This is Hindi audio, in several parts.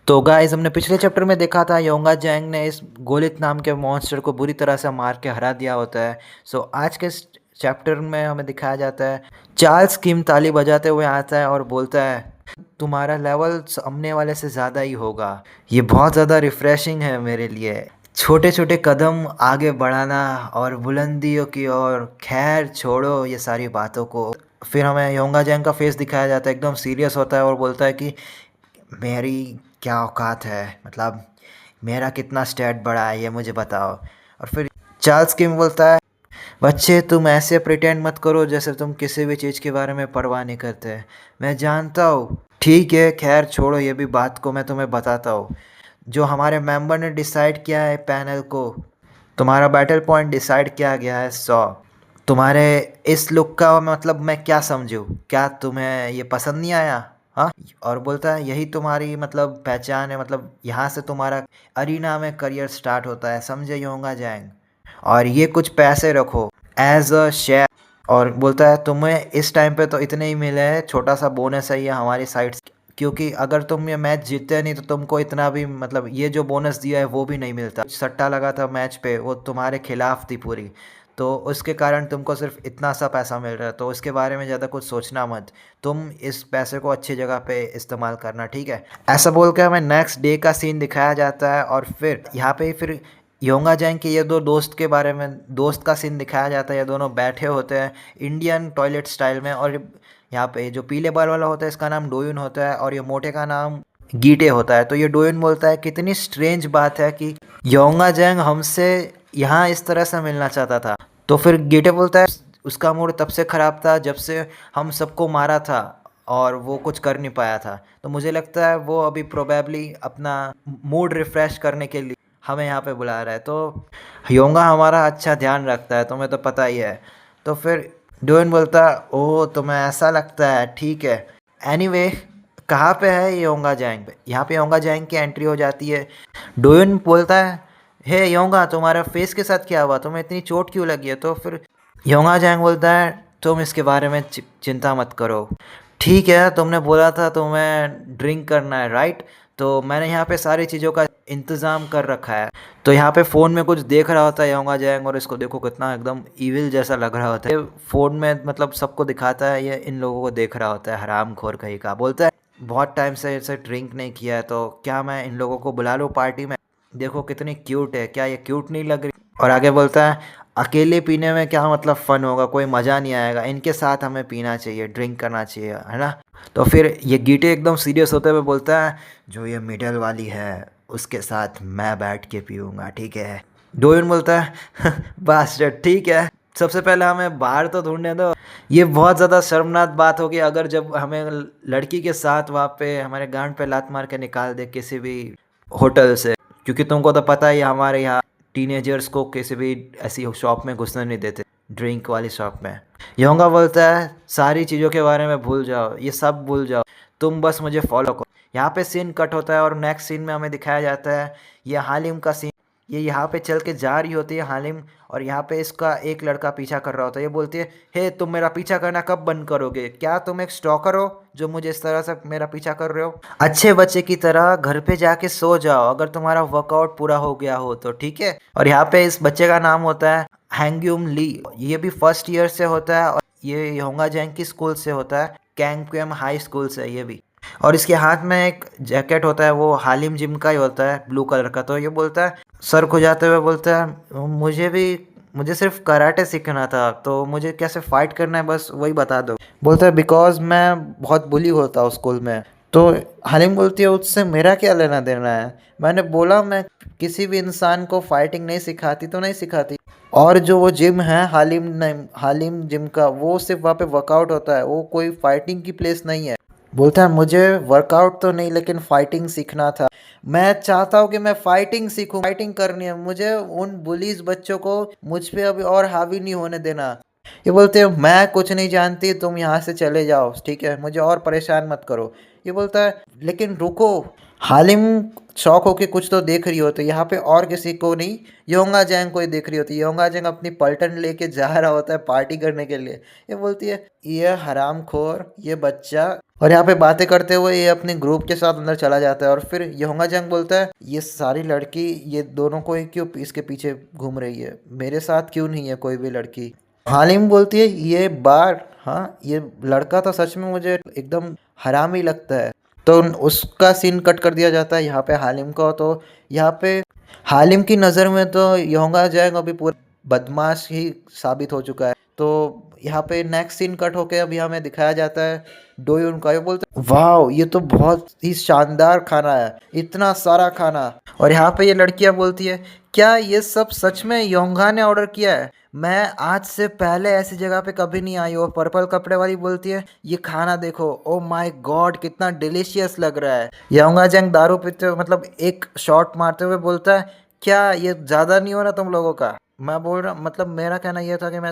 तो गाइस हमने पिछले चैप्टर में देखा था योंगा जैंग ने इस गोलित नाम के मॉन्स्टर को बुरी तरह से मार के हरा दिया होता है। सो आज के चैप्टर में हमें दिखाया जाता है चार्ल्स किम ताली बजाते हुए आता है और बोलता है तुम्हारा लेवल सामने वाले से ज़्यादा ही होगा। ये बहुत ज़्यादा रिफ्रेशिंग है मेरे लिए। छोटे छोटे कदम आगे बढ़ाना और बुलंदियों की ओर, खैर छोड़ो ये सारी बातों को। फिर हमें योंगा जैंग का फेस दिखाया जाता है, एकदम सीरियस होता है और बोलता है कि मेरी क्या औकात है, मतलब मेरा कितना स्टैट बड़ा है ये मुझे बताओ। और फिर चार्ल्स किम बोलता है बच्चे तुम ऐसे प्रिटेंड मत करो जैसे तुम किसी भी चीज़ के बारे में परवाह नहीं करते। मैं जानता हूँ, ठीक है खैर छोड़ो ये भी बात को, मैं तुम्हें बताता हूँ। जो हमारे मेंबर ने डिसाइड किया है पैनल को, तुम्हारा बैटल पॉइंट डिसाइड किया गया है 100। तुम्हारे इस लुक का मतलब मैं क्या समझूँ, क्या तुम्हें ये पसंद नहीं आया? हाँ, और बोलता है यही तुम्हारी मतलब पहचान है, मतलब यहाँ से तुम्हारा अरीना में करियर स्टार्ट होता है, समझे योंगा जैंग। और ये कुछ पैसे रखो एज अ शेयर। और बोलता है तुम्हें इस टाइम पे तो इतने ही मिले हैं, छोटा सा बोनस है ये हमारी साइड से, क्योंकि अगर तुम ये मैच जीतते नहीं तो तुमको इतना भी मतलब ये जो बोनस दिया है वो भी नहीं मिलता। सट्टा लगा था मैच पे, वो तुम्हारे खिलाफ थी पूरी, तो उसके कारण तुमको सिर्फ इतना सा पैसा मिल रहा है, तो उसके बारे में ज़्यादा कुछ सोचना मत। तुम इस पैसे को अच्छी जगह पे इस्तेमाल करना, ठीक है? ऐसा बोल के हमें नेक्स्ट डे का सीन दिखाया जाता है और फिर यहाँ पे फिर योंगा जैंग के ये दो दोस्त के बारे में, दोस्त का सीन दिखाया जाता है। ये दोनों बैठे होते हैं इंडियन टॉयलेट स्टाइल में, और यहाँ पे जो पीले बाल वाला होता है इसका नाम डोयुन होता है और ये मोटे का नाम गीटे होता है। तो ये डोयुन बोलता है कितनी स्ट्रेंज बात है कि योंगा जैंग हमसे यहाँ इस तरह से मिलना चाहता था। तो फिर गीटे बोलता है उसका मूड तब से ख़राब था जब से हम सबको मारा था और वो कुछ कर नहीं पाया था। तो मुझे लगता है वो अभी प्रोबेबली अपना मूड रिफ़्रेश करने के लिए हमें यहाँ पे बुला रहा है। तो योंगा हमारा अच्छा ध्यान रखता है, तुम्हें तो पता ही है। तो फिर डोइन बोलता है ओह तुम्हें ऐसा लगता है, ठीक है। एनीवे कहाँ पे है ये योंगा जैंग पे? यहाँ पे योंगा जैंग की एंट्री हो जाती है। डोइन बोलता है हे योंगा तुम्हारा फेस के साथ क्या हुआ, तुम्हें इतनी चोट क्यों लगी है? तो फिर योंगा जैंग बोलता है तुम इसके बारे में चिंता मत करो, ठीक है तुमने बोला था तुम्हें ड्रिंक करना है राइट, तो मैंने यहाँ पे सारी चीज़ों का इंतज़ाम कर रखा है। तो यहाँ पे फ़ोन में कुछ देख रहा होता है योंगा जैंग, और इसको देखो कितना एकदम ईविल जैसा लग रहा होता है। फ़ोन में मतलब सबको दिखाता है, ये इन लोगों को देख रहा होता है, हरामखोर कहीं का। बोलता है बहुत टाइम से इसे ड्रिंक नहीं किया है, तो क्या मैं इन लोगों को बुला लूँ पार्टी में? देखो कितनी क्यूट है, क्या ये क्यूट नहीं लग रही? और आगे बोलता है अकेले पीने में क्या मतलब फ़न होगा, कोई मज़ा नहीं आएगा, इनके साथ हमें पीना चाहिए, ड्रिंक करना चाहिए, है ना? तो फिर ये गीटे एकदम सीरियस होते हुए बोलता है जो ये मिडल वाली है उसके साथ मैं बैठ के पीऊँगा, ठीक है? डोइन बोलता है बास्टर्ड, ठीक है सबसे पहले हमें बाहर तो ढूंढने दो। ये बहुत ज़्यादा शर्मनाक बात होगी अगर जब हमें लड़की के साथ वहाँ पे हमारे गांड पे लात मार के निकाल दे किसी भी होटल से, क्योंकि तुमको तो पता ही हमारे यहाँ टीनेजर्स को किसी भी ऐसी शॉप में घुसने नहीं देते, ड्रिंक वाली शॉप में। योंगा बोलता है सारी चीज़ों के बारे में भूल जाओ, ये सब भूल जाओ, तुम बस मुझे फॉलो करो। यहाँ पे सीन कट होता है और नेक्स्ट सीन में हमें दिखाया जाता है ये हालिम का सीन। ये यहाँ पे चल के जा रही होती है हालिम, और यहाँ पे इसका एक लड़का पीछा कर रहा होता है। ये बोलती है हे तुम मेरा पीछा करना कब बंद करोगे? क्या तुम एक स्टॉकर हो जो मुझे इस तरह से मेरा पीछा कर रहे हो? अच्छे बच्चे की तरह घर पे जाके सो जाओ अगर तुम्हारा वर्कआउट पूरा हो गया हो तो, ठीक है? और यहाँ पे इस बच्चे का नाम होता है हैंग्यूम ली। ये भी फर्स्ट ईयर से होता है और ये योंगा जैंग की स्कूल से होता है, कैंगक्वेम हाई स्कूल से ये भी। और इसके हाथ में एक जैकेट होता है, वो हालिम जिम का ही होता है, ब्लू कलर का। तो ये बोलता है सर खुजाते हुए बोलता है मुझे सिर्फ कराटे सीखना था, तो मुझे कैसे फाइट करना है बस वही बता दो। बोलता है बिकॉज मैं बहुत बुली होता हूँ स्कूल में। तो हालिम बोलती है उससे मेरा क्या लेना देना है? मैंने बोला मैं किसी भी इंसान को फाइटिंग नहीं सिखाती तो नहीं सिखाती। और जो वो जिम है हालिम जिम का, वो सिर्फ वहाँ पे वर्कआउट होता है, वो कोई फाइटिंग की प्लेस नहीं है। बोलता है मुझे वर्कआउट तो नहीं लेकिन फाइटिंग सीखना था। मैं चाहता हूँ कि मैं फाइटिंग सीखूं, फाइटिंग करनी है मुझे, उन बुलीज बच्चों को मुझ पे अभी और हावी नहीं होने देना। ये बोलते हैं मैं कुछ नहीं जानती, तुम यहाँ से चले जाओ, ठीक है? मुझे और परेशान मत करो। ये बोलता है लेकिन रुको, हालिम शौक होके कुछ तो देख रही होती है यहाँ पे, और किसी को नहीं, योंगा जैंग को ही देख रही होती है। योंगा जैंग अपनी पलटन लेके जा रहा होता है पार्टी करने के लिए। ये बोलती है ये हरामखोर, ये बच्चा, और यहाँ पे बातें करते हुए ये अपने ग्रुप के साथ अंदर चला जाता है। और फिर योंगा जैंग बोलता है ये सारी लड़की ये दोनों को ही क्यों इसके पीछे घूम रही है, मेरे साथ क्यों नहीं है कोई भी लड़की। हालिम बोलती है ये बार, हाँ ये लड़का तो सच में मुझे एकदम हरामी लगता है। तो उसका सीन कट कर दिया जाता है यहाँ पे हालिम को। तो यहाँ पे हालिम की नज़र में तो योंगा जैंग अभी पूरा बदमाश ही साबित हो चुका है। तो यहाँ पे नेक्स्ट सीन कट होके अभी हमें दिखाया जाता है डोयुन का। ये बोलते हैं वाह ये तो बहुत ही शानदार खाना है, इतना सारा खाना। और यहाँ पे ये लड़कियाँ बोलती है क्या ये सब सच में योंगा ने ऑर्डर किया है, मैं आज से पहले ऐसी जगह पे कभी नहीं आई। और पर्पल कपड़े वाली बोलती है ये खाना देखो, ओ माय गॉड कितना डिलीशियस लग रहा है। योंगा जैंग दारू पीते हुए मतलब एक शॉट मारते हुए बोलता है क्या ये ज़्यादा नहीं हो रहा तुम लोगों का। मैं बोल रहा मतलब मेरा कहना यह था कि मैं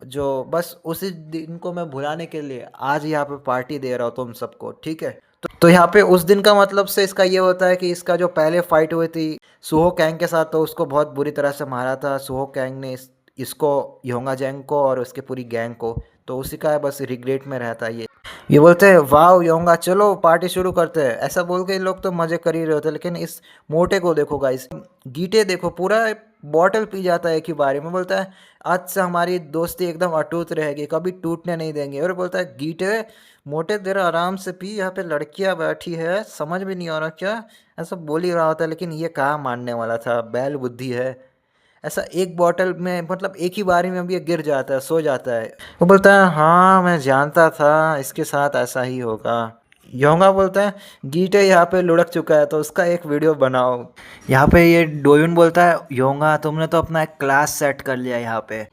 जो बस उसी दिन को मैं भुलाने के लिए आज यहाँ पे पार्टी दे रहा हूँ तुम सबको, ठीक है। तो यहाँ पे उस दिन का मतलब से इसका ये होता है कि इसका जो पहले फाइट हुई थी सुहो कैंग के साथ, तो उसको बहुत बुरी तरह से मारा था सुहो कैंग ने इसको, योंगा जैंग को और उसके पूरी गैंग को। तो उसी का बस रिग्रेट में रहता है ये बोलते हैं वाह योंगा चलो पार्टी शुरू करते हैं। ऐसा बोल के लोग तो मजे कर ही रहे होते, लेकिन इस मोटे को देखो गाइस, गीटे देखो पूरा बॉटल पी जाता है एक ही बारी में। बोलता है आज से हमारी दोस्ती एकदम अटूट रहेगी, कभी टूटने नहीं देंगे। और बोलता है गीटे मोटे तेरा आराम से पी, यहाँ पे लड़कियाँ बैठी है समझ भी नहीं आ रहा क्या, ऐसा बोल ही रहा होता है। लेकिन ये कहाँ मानने वाला था, बैल बुद्धि है। ऐसा एक बॉटल में मतलब एक ही बारी में भी ये गिर जाता है, सो जाता है। वो बोलता है हाँ मैं जानता था इसके साथ ऐसा ही होगा। योंगा बोलता है गीटे यहाँ पे लुढ़क चुका है तो उसका एक वीडियो बनाओ। यहाँ पे ये डोयुन बोलता है योंगा तुमने तो अपना एक क्लास सेट कर लिया यहाँ पे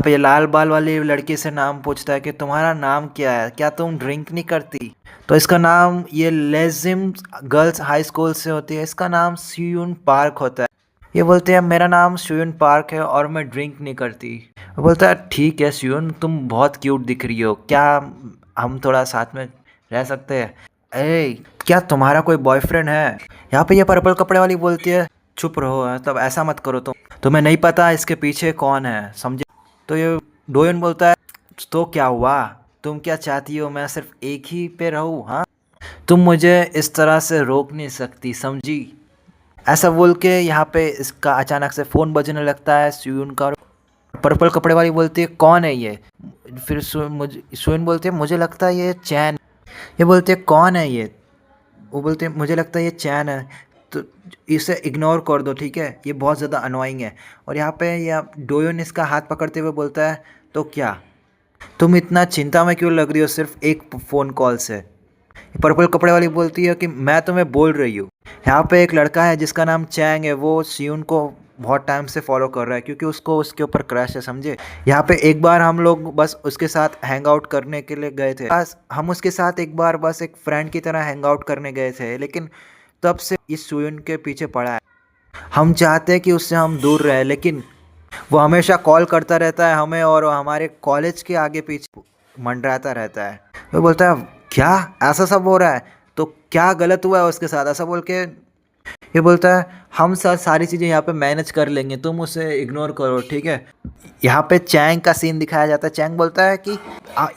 ये लाल बाल वाली लड़की से नाम पूछता है कि तुम्हारा नाम क्या है, क्या तुम ड्रिंक नहीं करती। तो इसका नाम ये लेजिम गर्ल्स हाई स्कूल से होती है, इसका नाम सियुन पार्क होता है। ये बोलते हैं मेरा नाम सियुन पार्क है और मैं ड्रिंक नहीं करती। वो बोलता है ठीक है सियुन तुम बहुत क्यूट दिख रही हो, क्या हम थोड़ा साथ में रह सकते हैं। ए क्या तुम्हारा कोई बॉयफ्रेंड है। यहाँ पे ये पर्पल कपड़े वाली बोलती है चुप रहो, तब ऐसा मत करो, तुम्हें नहीं पता इसके पीछे कौन है समझे। तो ये डोयन बोलता है तो क्या हुआ, तुम क्या चाहती हो मैं सिर्फ एक ही पे रहूँ, हाँ तुम मुझे इस तरह से रोक नहीं सकती समझी। ऐसा बोल के यहाँ पे इसका अचानक से फ़ोन बजने लगता है सियुन का। पर्पल कपड़े वाली बोलती है कौन है ये। फिर सियुन बोलती है मुझे लगता है ये चैन। ये बोलती है कौन है ये। वो बोलते हैं मुझे लगता है ये चैन है, तो इसे इग्नोर कर दो ठीक है, ये बहुत ज़्यादा अनोइंग है। और यहाँ पे या डोयोन इसका हाथ पकड़ते हुए बोलता है तो क्या तुम इतना चिंता में क्यों लग रही हो सिर्फ एक फ़ोन कॉल से। पर्पल कपड़े वाली बोलती है कि मैं तुम्हें बोल रही हूँ। यहाँ पे एक लड़का है जिसका नाम चैंग है, वो सियुन को बहुत टाइम से फॉलो कर रहा है क्योंकि उसको उसके ऊपर क्रश है समझे। यहाँ पे एक बार हम लोग बस उसके साथ हैंग आउट करने के लिए गए थे, बस हम उसके साथ एक बार बस एक फ्रेंड की तरह हैंग आउट करने गए थे, लेकिन तब से इस सियुन के पीछे पड़ा है। हम चाहते हैं कि उससे हम दूर रहे, लेकिन वो हमेशा कॉल करता रहता है हमें और हमारे कॉलेज के आगे पीछे मंडराता रहता है। वो बोलता है क्या ऐसा सब हो रहा है, तो क्या गलत हुआ है उसके साथ, ऐसा बोल के ये बोलता है हम सारी चीज़ें यहाँ पे मैनेज कर लेंगे, तुम उसे इग्नोर करो ठीक है। यहाँ पे चैंग का सीन दिखाया जाता है। चैंग बोलता है कि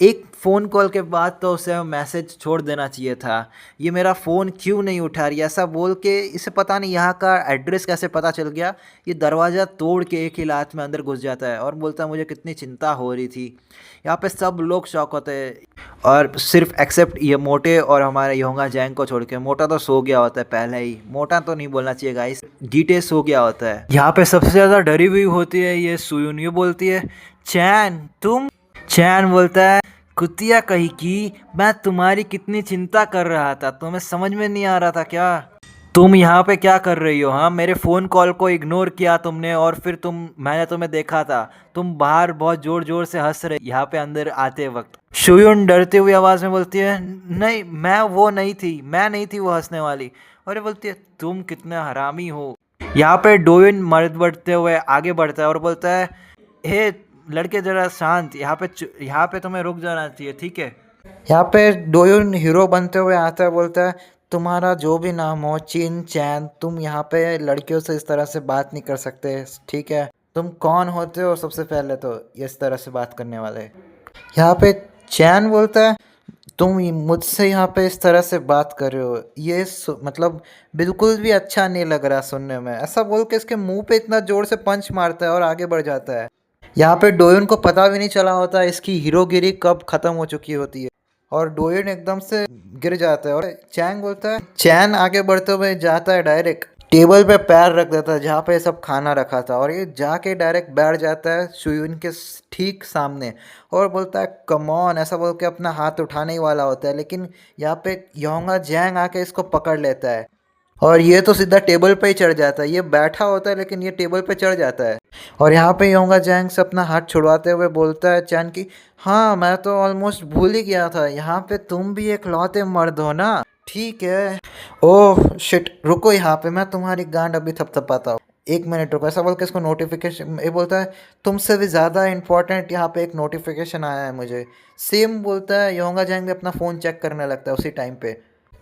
एक फ़ोन कॉल के बाद तो उसे मैसेज छोड़ देना चाहिए था, ये मेरा फ़ोन क्यों नहीं उठा रही, ऐसा बोल के इसे पता नहीं यहाँ का एड्रेस कैसे पता चल गया। ये दरवाज़ा तोड़ के एक ही लात में अंदर घुस जाता है और बोलता है मुझे कितनी चिंता हो रही थी। यहाँ पे सब लोग शॉक होते हैं और सिर्फ एक्सेप्ट ये मोटे और हमारे योंगा जैंग को छोड़ के। मोटा तो सो गया होता है पहले ही, मोटा तो नहीं बोलना चाहिए गाइस, गीटे सो गया होता है। यहाँ पे सबसे ज़्यादा डरी हुई होती है ये सुयुन। ये बोलती है चैन तुम। चैन बोलता है कुतिया कही की, मैं तुम्हारी कितनी चिंता कर रहा था, तुम्हें समझ में नहीं आ रहा था क्या, तुम यहाँ पे क्या कर रही हो, हाँ मेरे फ़ोन कॉल को इग्नोर किया तुमने और फिर मैंने तुम्हें देखा था, तुम बाहर बहुत ज़ोर ज़ोर से हंस रहे यहाँ पे अंदर आते वक्त। शुयुन डरते हुए आवाज़ में बोलती है नहीं मैं वो नहीं थी, मैं नहीं थी वो हंसने वाली। और ये बोलती है तुम कितने हरामी हो। यहाँ पे डोयुन मर्द बढ़ते हुए आगे बढ़ता है और बोलता है हे लड़के जरा शांत, यहाँ पे तुम्हें रुक जाना चाहिए ठीक है। यहाँ पे डोयुन हीरो बनते हुए आता है, बोलता है तुम्हारा जो भी नाम हो, चिन चैन, तुम यहाँ पे लड़कियों से इस तरह से बात नहीं कर सकते, ठीक है? तुम कौन होते हो सबसे पहले तो इस तरह से बात करने वाले? यहाँ पे चैन बोलता है तुम मुझसे यहाँ पे इस तरह से बात कर रहे हो, ये मतलब बिल्कुल भी अच्छा नहीं लग रहा सुनने में। ऐसा बोल के इसके मुंह पे इतना जोर से पंच मारता है और आगे बढ़ जाता है। यहाँ पे डोयन को पता भी नहीं चला होता इसकी हीरोगिरी कब खत्म हो चुकी होती है, और डोयन एकदम से गिर जाता है। और चैंग बोलता है, चैन आगे बढ़ते हुए जाता है, डायरेक्ट टेबल पे पैर रख देता है जहाँ पे सब खाना रखा था, और ये जाके डायरेक्ट बैठ जाता है शुयून के ठीक सामने और बोलता है कम ऑन, ऐसा बोल के अपना हाथ उठाने ही वाला होता है, लेकिन यहाँ पे योंगा जैंग आके इसको पकड़ लेता है और ये तो सीधा टेबल पे ही चढ़ जाता है। ये बैठा होता है लेकिन ये टेबल पे चढ़ जाता है। और यहाँ पे योंगा जैंग से अपना हाथ छुड़वाते हुए बोलता है चैन की, हाँ मैं तो ऑलमोस्ट भूल ही गया था, यहाँ पे तुम भी एक लौते मर्द हो ना, ठीक है? ओह शिट, रुको यहाँ पे मैं तुम्हारी गांड अभी थपथपाता हूँ, 1 मिनट रुको। ऐसा बोल के इसको नोटिफिकेशन, ये बोलता है तुमसे भी ज़्यादा इंपॉर्टेंट यहाँ पे एक नोटिफिकेशन आया है मुझे। सेम बोलता है, योंगा जैंग भी अपना फ़ोन चेक करने लगता है उसी टाइम पे।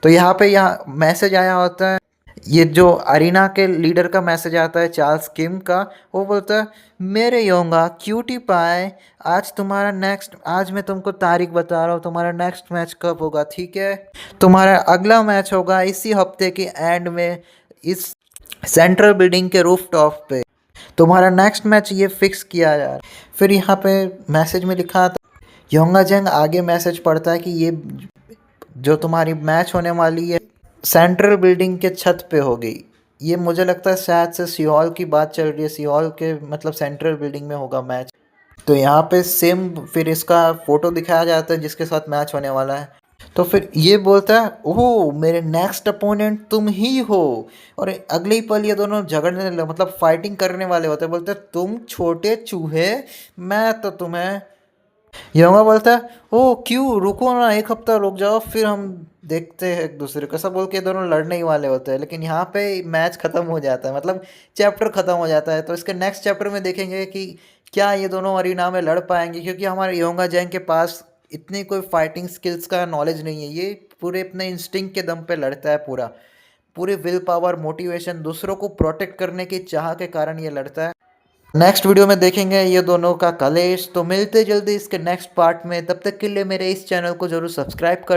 तो यहाँ मैसेज आया होता है, ये जो अरीना के लीडर का मैसेज आता है चार्ल्स किम का। वो बोलता है मेरे योंगा क्यूटी पाए, आज मैं तुमको तारीख बता रहा हूँ, तुम्हारा नेक्स्ट मैच कब होगा, ठीक है? तुम्हारा अगला मैच होगा इसी हफ्ते के एंड में, इस सेंट्रल बिल्डिंग के रूफ टॉप पे। तुम्हारा नेक्स्ट मैच ये फिक्स किया यार। फिर यहाँ पे मैसेज में लिखा था, योंगा जंग आगे मैसेज पढ़ता है कि ये जो तुम्हारी मैच होने वाली है सेंट्रल बिल्डिंग के छत पे होगी। ये मुझे लगता है शायद से सियोल की बात चल रही है, सियोल के मतलब सेंट्रल बिल्डिंग में होगा मैच। तो यहाँ पे सेम फिर इसका फोटो दिखाया जाता है जिसके साथ मैच होने वाला है। तो फिर ये बोलता है ओह मेरे नेक्स्ट अपोनेंट तुम ही हो, और अगले ही पल ये दोनों झगड़ने मतलब फाइटिंग करने वाले होते हैं। बोलते हैं तुम छोटे चूहे, मैं तो तुम्हें। योंगा बोलता है ओ क्यों, रुको ना, एक हफ्ता रुक जाओ फिर हम देखते हैं एक दूसरे को। सब बोल के दोनों लड़ने ही वाले होते हैं, लेकिन यहाँ पे मैच खत्म हो जाता है, मतलब चैप्टर खत्म हो जाता है। तो इसके नेक्स्ट चैप्टर में देखेंगे कि क्या ये दोनों अरीना में लड़ पाएंगे, क्योंकि हमारे योंगा जैंग के पास इतनी कोई फाइटिंग स्किल्स का नॉलेज नहीं है। ये पूरे अपने इंस्टिंक्ट के दम पे लड़ता है, पूरे विल पावर, मोटिवेशन, दूसरों को प्रोटेक्ट करने की चाह के कारण ये लड़ता है। नेक्स्ट वीडियो में देखेंगे ये दोनों का कलेश। तो मिलते जल्दी इसके नेक्स्ट पार्ट में, तब तक के लिए मेरे इस चैनल को जरूर सब्सक्राइब कर